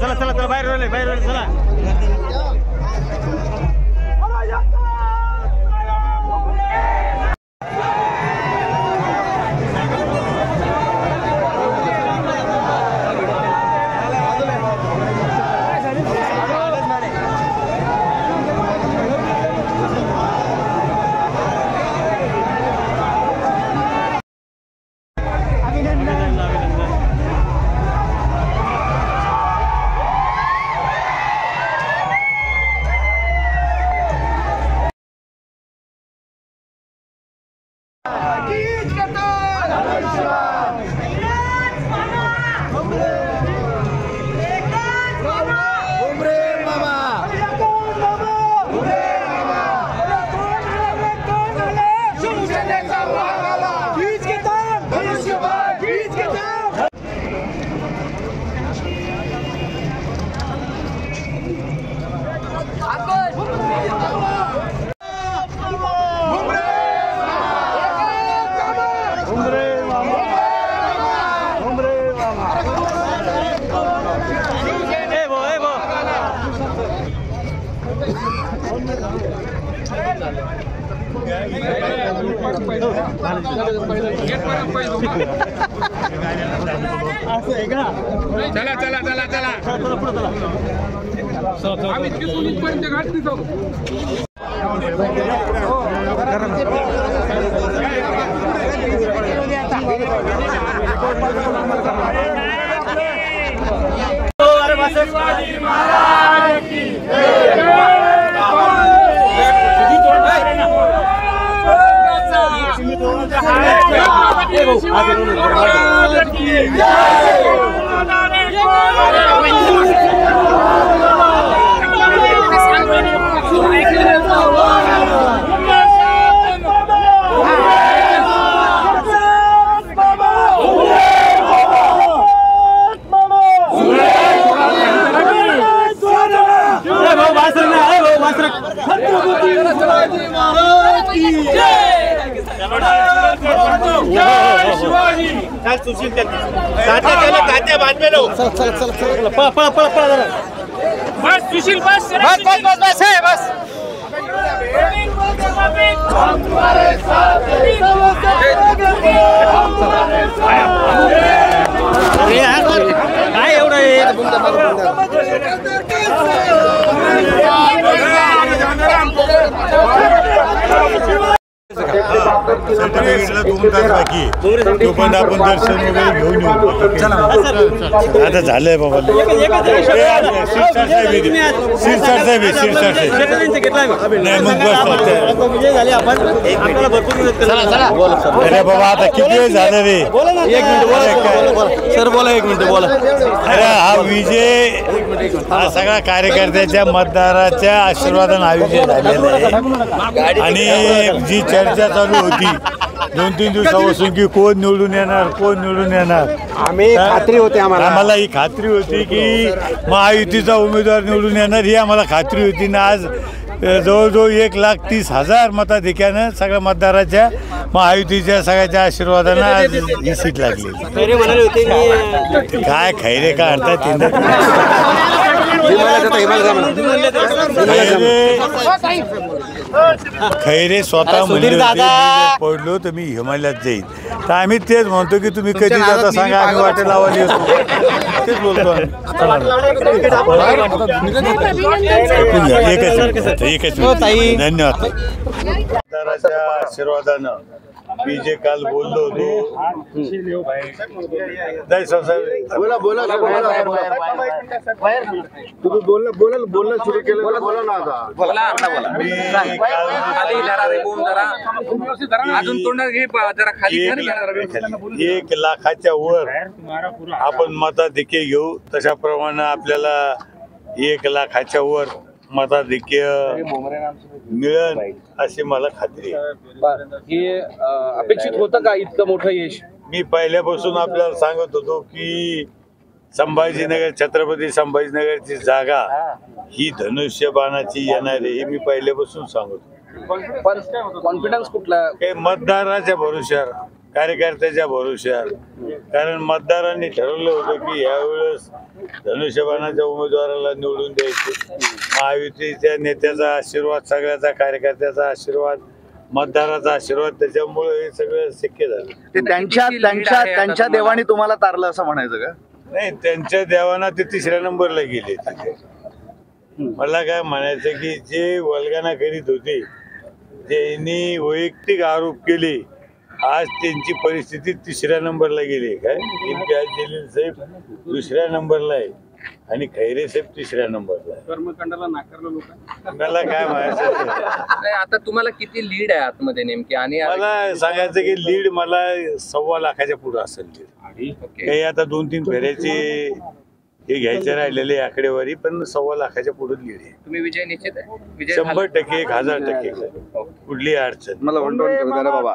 चला चला चला बाहेर चला चला चला चला चला आम्ही तिथून इथपर्यंत गाडी जाऊ शिवाजी महाराज की बस सुशील बस बस बस बस बस है बस हम तुम्हारे साथ काय एवढं सर्टिफिकेटला 2 तास बाकी तोपर्यंत आपण दर्शन वगैरे घेऊन येऊ. आता झालंय बाबा शिरसाट साहेब नाही मग अरे बाबा आता किती वेळ झालं रे. 1 मिनिट सर बोला 1 मिनिट बोला. अरे हा विजय हा सगळ्या कार्यकर्त्याच्या मतदाराच्या आशीर्वादाने हा विजय झालेला आहे. आणि जी चर्चा चालू होती 2-3 दिवसापासून की कोण निवडून येणार आम्ही खात्री होती आम्हाला ही खात्री होती की महायुतीचा उमेदवार निवडून येणार ही आम्हाला खात्री होती ना. आज जवळजवळ 1,30,000 मताधिक्यानं सगळ्या मतदाराच्या महायुतीच्या सगळ्याच्या आशीर्वादानं आज ही सीट लागली. काय खैरे का अर्थात खैरे स्वतः म्हणजे पडलो तर मी हिमालयात जाईन तर आम्ही तेच म्हणतो की तुम्ही कधी जाता सांगा आम्ही वाटेल लावायला येतो तेच बोलतो. एकच धन्यवाद. आशीर्वादानं मी जे काल बोललो होतो बोला बोला तुम्ही बोलणं सुरू केलं बोला ना आता. अजून तोंडात घे जरा खाली 1 लाखाच्या वर आपण मताधिक्य घेऊ. तशाप्रमाणे आपल्याला 1 लाखाच्या वर मताधिक्य मिळेल अशी मला खात्री आहे. हे अपेक्षित होतं का इतकं मोठं यश? मी पहिल्यापासून आपल्याला सांगत होतो की संभाजीनगर, छत्रपती संभाजीनगरची जागा ही धनुष्यबाणाची येणार आहे हे मी पहिल्यापासून सांगतो. पण कॉन्फिडन्स कुठला? हे मतदाराच्या भरोश्यावर, कार्यकर्त्याच्या भरोश्यावर. कारण मतदारांनी ठरवलं होतं की यावेळेस धनुष्यबाणाच्या उमेदवाराला निवडून द्यायचे. महायुतीच्या नेत्याचा आशीर्वाद, सगळ्याचा कार्यकर्त्याचा आशीर्वाद, मतदाराचा आशीर्वाद, त्याच्यामुळे हे सगळं शक्य झालं. ते त्यांच्या देवाने तुम्हाला तारलं असं म्हणायचं का? नाही, त्यांच्या देवाना ते तिसऱ्या नंबरला गेले. मला काय म्हणायचं की जे वल्गना करीत होते, ज्यांनी वैयक्तिक आरोप केले, आज त्यांची परिस्थिती तिसऱ्या नंबरला गेली. काय इम्तियाज जलील साहेब दुसऱ्या नंबरला आहे आणि खैरे साहेब तिसऱ्या नंबरला आहे. कर्मकांडाला नाकारलं लोक. मला काय म्हणायचं, नाही, आता तुम्हाला किती लीड आहे आतमध्ये नेमकी? आणि मला सांगायचं की लीड मला 1.25 लाखाच्या पुढे असेल लीड. ओके. काही आता 2-3 फेऱ्याचे हे घ्यायचे राहिलेले आकडेवारी, पण 1.25 लाखाच्या पुढे लीड आहे. तुम्ही विजय निश्चित आहे? विजय 100%, 1000% कुठली अडचण. मला 1-2 करू द्या रे बाबा.